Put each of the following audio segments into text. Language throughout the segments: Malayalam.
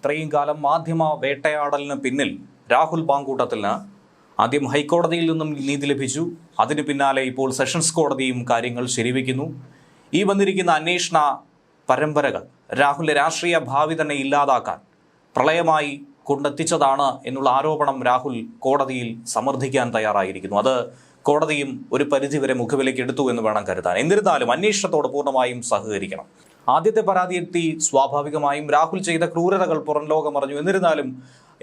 ഇത്രയും കാലം മാധ്യമ വേട്ടയാടലിന് പിന്നിൽ രാഹുൽ മാങ്കൂട്ടത്തിന് ആദ്യം ഹൈക്കോടതിയിൽ നിന്നും നീതി ലഭിച്ചു. അതിന് പിന്നാലെ ഇപ്പോൾ സെഷൻസ് കോടതിയും കാര്യങ്ങൾ ശരിവെക്കുന്നു. ഈ വന്നിരിക്കുന്ന അന്വേഷണ പരമ്പരകൾ രാഹുലിന്റെ രാഷ്ട്രീയ ഭാവി തന്നെ ഇല്ലാതാക്കാൻ പ്രളയമായി കൊണ്ടെത്തിച്ചതാണ് എന്നുള്ള ആരോപണം രാഹുൽ കോടതിയിൽ സമർത്ഥിക്കാൻ തയ്യാറായിരിക്കുന്നു. അത് കോടതിയും ഒരു പരിധിവരെ മുഖവിലേക്ക് എടുത്തു എന്ന് വേണം കരുതാൻ. എന്നിരുന്നാലും അന്വേഷണത്തോട് പൂർണ്ണമായും സഹകരിക്കണം. ആദ്യത്തെ പരാതി എത്തി സ്വാഭാവികമായും രാഹുൽ ചെയ്ത ക്രൂരതകൾ പുറം ലോകം അറിഞ്ഞു. എന്നിരുന്നാലും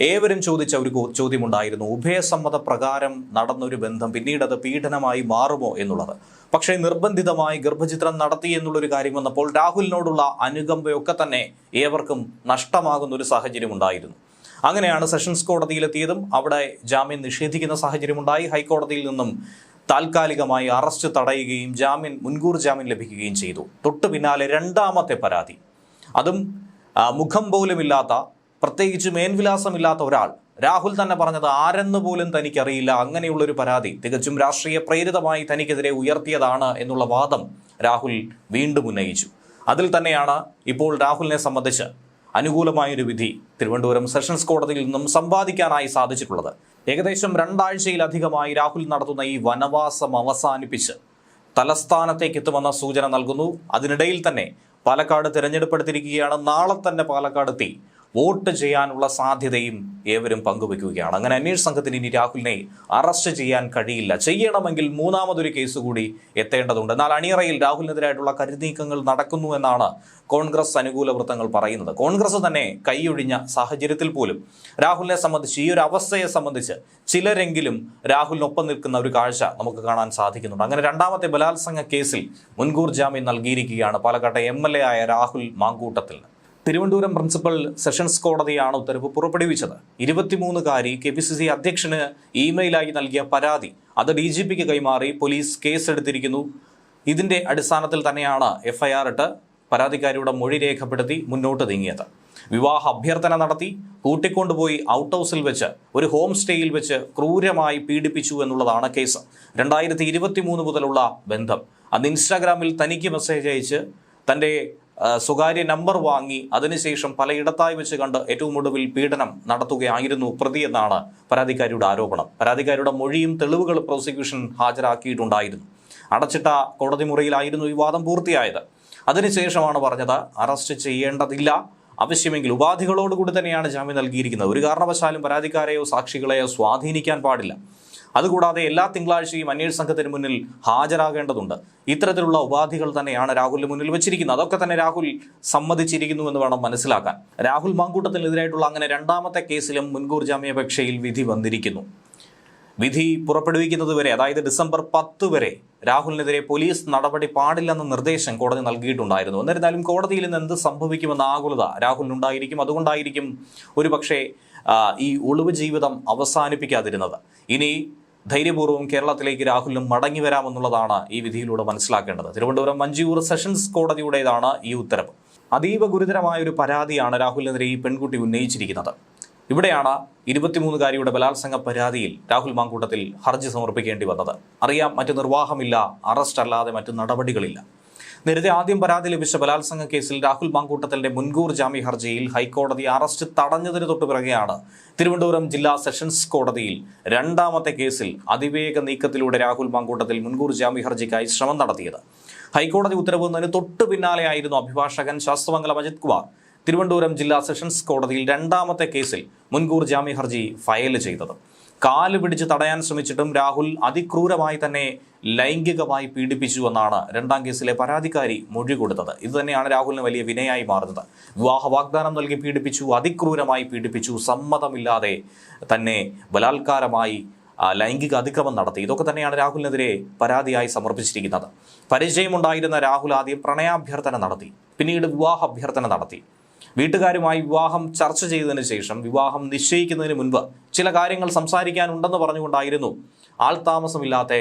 ഏവരും ചോദിച്ച ഒരു ചോദ്യമുണ്ടായിരുന്നു, ഉഭയസമ്മത പ്രകാരം നടന്നൊരു ബന്ധം പിന്നീട് അത് പീഡനമായി മാറുമോ എന്നുള്ളത്. പക്ഷേ നിർബന്ധിതമായി ഗർഭചിത്രം നടത്തി എന്നുള്ളൊരു കാര്യം വന്നപ്പോൾ രാഹുലിനോടുള്ള അനുകമ്പയൊക്കെ തന്നെ ഏവർക്കും നഷ്ടമാകുന്ന ഒരു സാഹചര്യം ഉണ്ടായിരുന്നു. അങ്ങനെയാണ് സെഷൻസ് കോടതിയിലെത്തിയതും അവിടെ ജാമ്യം നിഷേധിക്കുന്ന സാഹചര്യമുണ്ടായി. ഹൈക്കോടതിയിൽ നിന്നും താൽക്കാലികമായി അറസ്റ്റ് തടയുകയും മുൻകൂർ ജാമ്യം ലഭിക്കുകയും ചെയ്തു. തൊട്ടു പിന്നാലെ രണ്ടാമത്തെ പരാതി, അതും മുഖം പോലുമില്ലാത്ത, പ്രത്യേകിച്ച് മേൽവിലാസമില്ലാത്ത ഒരാൾ, രാഹുൽ തന്നെ പറഞ്ഞത് ആരെന്ന് പോലും തനിക്കറിയില്ല, അങ്ങനെയുള്ളൊരു പരാതി തികച്ചും രാഷ്ട്രീയ പ്രേരിതമായി തനിക്കെതിരെ ഉയർത്തിയതാണ് എന്നുള്ള വാദം രാഹുൽ വീണ്ടും ഉന്നയിച്ചു. അതിൽ തന്നെയാണ് ഇപ്പോൾ രാഹുലിനെ സംബന്ധിച്ച് അനുകൂലമായൊരു വിധി തിരുവനന്തപുരം സെഷൻസ് കോടതിയിൽ നിന്നും സമ്പാദിക്കാനായി സാധിച്ചിട്ടുള്ളത്. ഏകദേശം 2 ആഴ്ചയിലധികമായി രാഹുൽ നടത്തുന്ന ഈ വനവാസം അവസാനിപ്പിച്ച് തലസ്ഥാനത്തേക്ക് എത്തുമെന്ന സൂചന നൽകുന്നു. അതിനിടയിൽ തന്നെ പാലക്കാട് തിരഞ്ഞെടുപ്പെടുത്തിയിരിക്കുകയാണ്. നാളെ തന്നെ പാലക്കാടെത്തി വോട്ട് ചെയ്യാനുള്ള സാധ്യതയും ഏവരും പങ്കുവെക്കുകയാണ്. അങ്ങനെ അന്വേഷണ സംഘത്തിന് ഇനി രാഹുലിനെ അറസ്റ്റ് ചെയ്യാൻ കഴിയില്ല. ചെയ്യണമെങ്കിൽ മൂന്നാമതൊരു കേസ് കൂടി എത്തേണ്ടതുണ്ട്. എന്നാൽ അണിയറയിൽ രാഹുലിനെതിരായിട്ടുള്ള കരുനീക്കങ്ങൾ നടക്കുന്നു എന്നാണ് കോൺഗ്രസ് അനുകൂല വൃത്തങ്ങൾ പറയുന്നത്. കോൺഗ്രസ് തന്നെ കൈയൊഴിഞ്ഞ സാഹചര്യത്തിൽ പോലും രാഹുലിനെ സംബന്ധിച്ച്, ഈ ഒരു അവസ്ഥയെ സംബന്ധിച്ച് ചിലരെങ്കിലും രാഹുലിനൊപ്പം നിൽക്കുന്ന ഒരു കാഴ്ച നമുക്ക് കാണാൻ സാധിക്കുന്നുണ്ട്. അങ്ങനെ രണ്ടാമത്തെ ബലാത്സംഗ കേസിൽ മുൻകൂർ ജാമ്യം നൽകിയിരിക്കുകയാണ് പാലക്കാട്ടെ MLA ആയ രാഹുൽ മാങ്കൂട്ടത്തിൽ. തിരുവനന്തപുരം പ്രിൻസിപ്പൽ സെഷൻസ് കോടതിയാണ് ഉത്തരവ് പുറപ്പെടുവിച്ചത്. 23-കാരി KPCC അധ്യക്ഷന് ഇമെയിലായി നൽകിയ പരാതി അത് DGPക്ക് കൈമാറി പോലീസ് കേസെടുത്തിരിക്കുന്നു. ഇതിന്റെ അടിസ്ഥാനത്തിൽ തന്നെയാണ് FIR ഇട്ട് പരാതിക്കാരിയുടെ മൊഴി രേഖപ്പെടുത്തി മുന്നോട്ട് നീങ്ങിയത്. വിവാഹ അഭ്യർത്ഥന നടത്തി, കൂട്ടിക്കൊണ്ടുപോയി ഔട്ട് ഹൗസിൽ വെച്ച്, ഒരു ഹോം സ്റ്റേയിൽ വെച്ച് ക്രൂരമായി പീഡിപ്പിച്ചു എന്നുള്ളതാണ് കേസ്. 2023 മുതലുള്ള ബന്ധം. അന്ന് ഇൻസ്റ്റാഗ്രാമിൽ തനിക്ക് മെസ്സേജ് അയച്ച് തൻ്റെ സ്വകാര്യ നമ്പർ വാങ്ങി അതിനുശേഷം പലയിടത്തായി വെച്ച് കണ്ട് ഏറ്റവും ഒടുവിൽ പീഡനം നടത്തുകയായിരുന്നു പ്രതി എന്നാണ് പരാതിക്കാരിയുടെ ആരോപണം. പരാതിക്കാരിയുടെ മൊഴിയും തെളിവുകളും പ്രോസിക്യൂഷൻ ഹാജരാക്കിയിട്ടുണ്ടായിരുന്നു. അടച്ചിട്ട കോടതി മുറിയിലായിരുന്നു ഈ വാദം പൂർത്തിയായത്. അതിനുശേഷമാണ് പറഞ്ഞത് അറസ്റ്റ് ചെയ്യേണ്ടതില്ല, ആവശ്യമെങ്കിൽ ഉപാധികളോടുകൂടി തന്നെയാണ് ജാമ്യം നൽകിയിരിക്കുന്നത്. ഒരു കാരണവശാലും പരാതിക്കാരെയോ സാക്ഷികളെയോ സ്വാധീനിക്കാൻ പാടില്ല. അതുകൂടാതെ എല്ലാ തിങ്കളാഴ്ചയും അന്വേഷണ സംഘത്തിന് മുന്നിൽ ഹാജരാകേണ്ടതുണ്ട്. ഇത്തരത്തിലുള്ള ഉപാധികൾ തന്നെയാണ് രാഹുലിന് മുന്നിൽ വെച്ചിരിക്കുന്നത്. അതൊക്കെ തന്നെ രാഹുൽ സമ്മതിച്ചിരിക്കുന്നു എന്ന് വേണം മനസ്സിലാക്കാൻ. രാഹുൽ മാങ്കൂട്ടത്തിനെതിരായിട്ടുള്ള അങ്ങനെ രണ്ടാമത്തെ കേസിലും മുൻകൂർ ജാമ്യാപേക്ഷയിൽ വിധി വന്നിരിക്കുന്നു. വിധി പുറപ്പെടുവിക്കുന്നത് വരെ, അതായത് ഡിസംബർ 10 വരെ രാഹുലിനെതിരെ പോലീസ് നടപടി പാടില്ലെന്ന നിർദ്ദേശം കോടതി നൽകിയിട്ടുണ്ടായിരുന്നു. എന്നിരുന്നാലും കോടതിയിൽ നിന്ന് എന്ത് സംഭവിക്കുമെന്ന ആകുലത രാഹുലിനുണ്ടായിരിക്കും. അതുകൊണ്ടായിരിക്കും ഒരുപക്ഷെ ഈ ഒളിവ് ജീവിതം അവസാനിപ്പിക്കാതിരുന്നത്. ഇനി ധൈര്യപൂർവ്വം കേരളത്തിലേക്ക് രാഹുലിനും മടങ്ങി വരാമെന്നുള്ളതാണ് ഈ വിധിയിലൂടെ മനസ്സിലാക്കേണ്ടത്. തിരുവനന്തപുരം മഞ്ചൂർ സെഷൻസ് കോടതിയുടേതാണ് ഈ ഉത്തരവ്. അതീവ ഗുരുതരമായ ഒരു പരാതിയാണ് രാഹുലിനെതിരെ ഈ പെൺകുട്ടി ഉന്നയിച്ചിരിക്കുന്നത്. ഇവിടെയാണ് 23-കാരിയുടെ ബലാത്സംഗ പരാതിയിൽ രാഹുൽ മാങ്കൂട്ടത്തിൽ ഹർജി സമർപ്പിക്കേണ്ടി വന്നത്. അറിയാം, മറ്റു നിർവാഹമില്ല, അറസ്റ്റ് അല്ലാതെ മറ്റു നടപടികളില്ല. നേരത്തെ ആദ്യം പരാതി ലഭിച്ച ബലാത്സംഗ കേസിൽ രാഹുൽ മാങ്കൂട്ടത്തിന്റെ മുൻകൂർ ജാമ്യ ഹർജിയിൽ ഹൈക്കോടതി അറസ്റ്റ് തടഞ്ഞതിന് തൊട്ടു പിറകെയാണ് തിരുവനന്തപുരം ജില്ലാ സെഷൻസ് കോടതിയിൽ രണ്ടാമത്തെ കേസിൽ അതിവേഗ നീക്കത്തിലൂടെ രാഹുൽ മാങ്കൂട്ടത്തിൽ മുൻകൂർ ജാമ്യ ഹർജിക്കായി ശ്രമം നടത്തിയത്. ഹൈക്കോടതി ഉത്തരവുന്നതിന് തൊട്ടു പിന്നാലെയായിരുന്നു അഭിഭാഷകൻ ശാസ്ത്രമംഗലം അജിത് കുമാർ തിരുവനന്തപുരം ജില്ലാ സെഷൻസ് കോടതിയിൽ രണ്ടാമത്തെ കേസിൽ മുൻകൂർ ജാമ്യ ഹർജി ഫയൽ ചെയ്തത്. കാല് പിടിച്ച് തടയാൻ ശ്രമിച്ചിട്ടും രാഹുൽ അതിക്രൂരമായി തന്നെ ലൈംഗികമായി പീഡിപ്പിച്ചു എന്നാണ് രണ്ടാം കേസിലെ പരാതിക്കാരി മൊഴി കൊടുത്തത്. ഇതുതന്നെയാണ് രാഹുലിന് വലിയ വിനയായി മാറുന്നത്. വിവാഹ വാഗ്ദാനം നൽകി പീഡിപ്പിച്ചു, അതിക്രൂരമായി പീഡിപ്പിച്ചു, സമ്മതമില്ലാതെ തന്നെ ബലാത്കാരമായി ലൈംഗിക അതിക്രമം നടത്തി. ഇതൊക്കെ തന്നെയാണ് രാഹുലിനെതിരെ പരാതിയായി സമർപ്പിച്ചിരിക്കുന്നത്. പരിചയമുണ്ടായിരുന്ന രാഹുൽ ആദ്യം പ്രണയാഭ്യർത്ഥന നടത്തി, പിന്നീട് വിവാഹ അഭ്യർത്ഥന നടത്തി. വീട്ടുകാരുമായി വിവാഹം ചർച്ച ചെയ്തതിന് ശേഷം വിവാഹം നിശ്ചയിക്കുന്നതിന് മുൻപ് ചില കാര്യങ്ങൾ സംസാരിക്കാനുണ്ടെന്ന് പറഞ്ഞുകൊണ്ടായിരുന്നു ആൾതാമസമില്ലാത്ത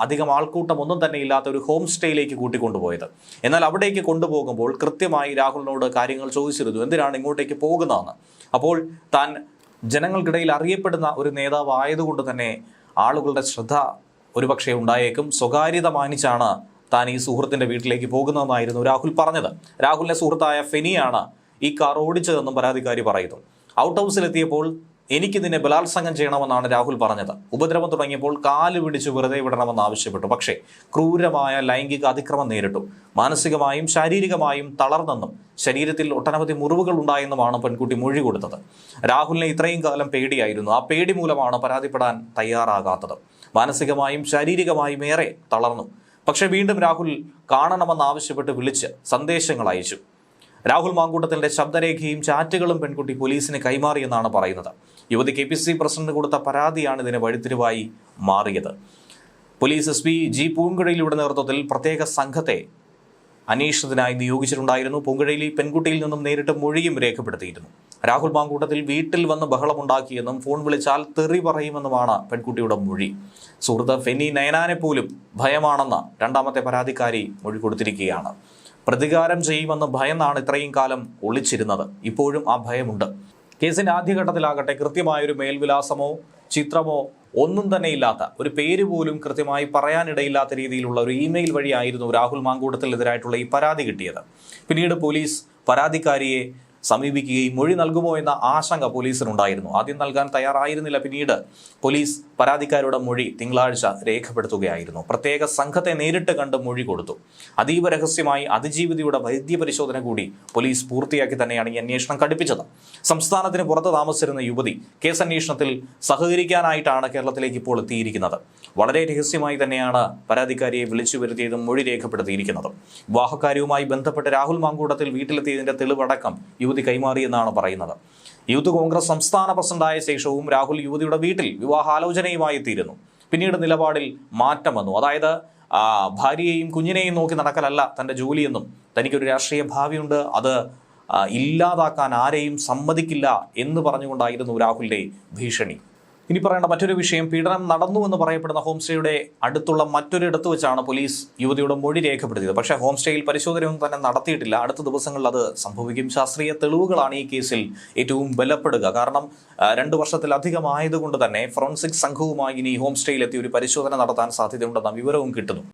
അധികം ആൾക്കൂട്ടം ഒന്നും തന്നെ ഇല്ലാത്ത ഒരു ഹോം സ്റ്റേയിലേക്ക് കൂട്ടിക്കൊണ്ടുപോയത്. എന്നാൽ അവിടേക്ക് കൊണ്ടുപോകുമ്പോൾ കൃത്യമായി രാഹുലിനോട് കാര്യങ്ങൾ ചോദിച്ചിരുന്നു, എന്തിനാണ് ഇങ്ങോട്ടേക്ക് പോകുന്നതെന്ന്. അപ്പോൾ താൻ ജനങ്ങൾക്കിടയിൽ അറിയപ്പെടുന്ന ഒരു നേതാവ് ആയതുകൊണ്ട് തന്നെ ആളുകളുടെ ശ്രദ്ധ ഒരുപക്ഷെ ഉണ്ടായേക്കും. സ്വകാര്യത മാനിച്ചാണ് താൻ ഈ സുഹൃത്തിൻ്റെ വീട്ടിലേക്ക് പോകുന്നതെന്നായിരുന്നു രാഹുൽ പറഞ്ഞത്. രാഹുലിൻ്റെ സുഹൃത്തായ ഫെനിയാണ് ഈ കാർ ഓടിച്ചതെന്നും പരാതിക്കാരി പറയുന്നു. ഔട്ട് ഹൗസിലെത്തിയപ്പോൾ എനിക്ക് നിന്നെ ബലാത്സംഗം ചെയ്യണമെന്നാണ് രാഹുൽ പറഞ്ഞത്. ഉപദ്രവം തുടങ്ങിയപ്പോൾ കാല് പിടിച്ച് വെറുതെ വിടണമെന്ന് ആവശ്യപ്പെട്ടു. പക്ഷേ ക്രൂരമായ ലൈംഗിക അതിക്രമം നേരിട്ടു. മാനസികമായും ശാരീരികമായും തളർന്നെന്നും ശരീരത്തിൽ ഒട്ടനവധി മുറിവുകൾ ഉണ്ടായെന്നുമാണ് പെൺകുട്ടി മൊഴി കൊടുത്തത്. രാഹുലിനെ ഇത്രയും കാലം പേടിയായിരുന്നു. ആ പേടി മൂലമാണ് പരാതിപ്പെടാൻ തയ്യാറാകാത്തത്. മാനസികമായും ശാരീരികമായും ഏറെ തളർന്നു. പക്ഷേ വീണ്ടും രാഹുൽ കാണണമെന്നാവശ്യപ്പെട്ട് വിളിച്ച് സന്ദേശങ്ങൾ അയച്ചു. രാഹുൽ മാങ്കൂട്ടത്തിന്റെ ശബ്ദരേഖയും ചാറ്റുകളും പെൺകുട്ടി പോലീസിന് കൈമാറിയെന്നാണ് പറയുന്നത്. യുവതി KPCC പ്രസിഡന്റ് കൊടുത്ത പരാതിയാണ് ഇതിന് വഴിത്തിരിവായി മാറിയത്. പോലീസ് SP G പൂങ്കുഴലിയുടെ നേതൃത്വത്തിൽ പ്രത്യേക സംഘത്തെ അന്വേഷണത്തിനായി നിയോഗിച്ചിട്ടുണ്ടായിരുന്നു. പൂങ്കുഴലി പെൺകുട്ടിയിൽ നിന്നും നേരിട്ട് മൊഴിയും രേഖപ്പെടുത്തിയിരുന്നു. രാഹുൽ മാങ്കൂട്ടത്തിൽ വീട്ടിൽ വന്ന് ബഹളമുണ്ടാക്കിയെന്നും ഫോൺ വിളിച്ചാൽ തെറി പറയുമെന്നുമാണ് പെൺകുട്ടിയുടെ മൊഴി. സുഹൃത്ത് ഫെനി നയനാനെ പോലും ഭയമാണെന്ന് രണ്ടാമത്തെ പരാതിക്കാരി മൊഴി കൊടുത്തിരിക്കുകയാണ്. പ്രതികാരം ചെയ്യുമെന്ന് ഭയന്നാണ് ഇത്രയും കാലം ഒളിച്ചിരുന്നത്. ഇപ്പോഴും ആ ഭയമുണ്ട്. കേസിന്റെ ആദ്യഘട്ടത്തിലാകട്ടെ കൃത്യമായൊരു മേൽവിലാസമോ ചിത്രമോ ഒന്നും തന്നെ ഇല്ലാത്ത, ഒരു പേര് പോലും കൃത്യമായി പറയാനിടയില്ലാത്ത രീതിയിലുള്ള ഒരു ഇമെയിൽ വഴിയായിരുന്നു രാഹുൽ മാങ്കൂട്ടത്തിനെതിരായിട്ടുള്ള ഈ പരാതി കിട്ടിയത്. പിന്നീട് പോലീസ് പരാതിക്കാരിയെ സമീപിക്കുകയും മൊഴി നൽകുമോ എന്ന ആശങ്ക പോലീസിനുണ്ടായിരുന്നു. ആദ്യം നൽകാൻ തയ്യാറായിരുന്നില്ല. പിന്നീട് പോലീസ് പരാതിക്കാരുടെ മൊഴി തിങ്കളാഴ്ച രേഖപ്പെടുത്തുകയായിരുന്നു. പ്രത്യേക സംഘത്തെ നേരിട്ട് കണ്ട് മൊഴി കൊടുത്തു. അതീവ രഹസ്യമായി അതിജീവിതയുടെ വൈദ്യപരിശോധന കൂടി പോലീസ് പൂർത്തിയാക്കി തന്നെയാണ് ഈ അന്വേഷണം കടുപ്പിച്ചത്. സംസ്ഥാനത്തിന് പുറത്ത് താമസിച്ചിരുന്ന യുവതി കേസ് അന്വേഷണത്തിൽ സഹകരിക്കാനായിട്ടാണ് കേരളത്തിലേക്ക് ഇപ്പോൾ എത്തിയിരിക്കുന്നത്. വളരെ രഹസ്യമായി തന്നെയാണ് പരാതിക്കാരിയെ വിളിച്ചു വരുത്തിയതും മൊഴി രേഖപ്പെടുത്തിയിരിക്കുന്നത്. വിവാഹകാര്യവുമായി ബന്ധപ്പെട്ട് രാഹുൽ മാങ്കൂട്ടത്തിൽ വീട്ടിലെത്തിയതിന്റെ തെളിവടക്കം യുവതി കൈമാറിയെന്നാണ് പറയുന്നത്. യൂത്ത് കോൺഗ്രസ് സംസ്ഥാന പ്രസിഡന്റായ ശേഷവും രാഹുൽ യുവതിയുടെ വീട്ടിൽ വിവാഹാലോചനയുമായി എത്തിയിരുന്നു. പിന്നീട് നിലപാടിൽ മാറ്റം വന്നു. അതായത് ഭാര്യയെയും കുഞ്ഞിനെയും നോക്കി നടക്കലല്ല തൻ്റെ ജോലിയെന്നും തനിക്കൊരു രാഷ്ട്രീയ ഭാവിയുണ്ട്, അത് ഇല്ലാതാക്കാൻ ആരെയും സമ്മതിക്കില്ല എന്ന് പറഞ്ഞുകൊണ്ടായിരുന്നു രാഹുലിന്റെ ഭീഷണി. ഇനി പറയേണ്ട മറ്റൊരു വിഷയം, പീഡനം നടന്നുവെന്ന് പറയപ്പെടുന്ന ഹോം സ്റ്റേയുടെ അടുത്തുള്ള മറ്റൊരിടത്ത് വെച്ചാണ് പോലീസ് യുവതിയുടെ മൊഴി രേഖപ്പെടുത്തിയത്. പക്ഷേ ഹോം സ്റ്റേയിൽ പരിശോധനയൊന്നും തന്നെ നടത്തിയിട്ടില്ല. അടുത്ത ദിവസങ്ങളിൽ അത് സംഭവിക്കും. ശാസ്ത്രീയ തെളിവുകളാണ് ഈ കേസിൽ ഏറ്റവും ബലപ്പെടുക. കാരണം 2 വർഷത്തിലധികമായതുകൊണ്ട് തന്നെ ഫോറൻസിക് സംഘവുമായി ഇനി ഹോം സ്റ്റേയിലെത്തി ഒരു പരിശോധന നടത്താൻ സാധ്യതയുണ്ടെന്ന വിവരവും കിട്ടുന്നു.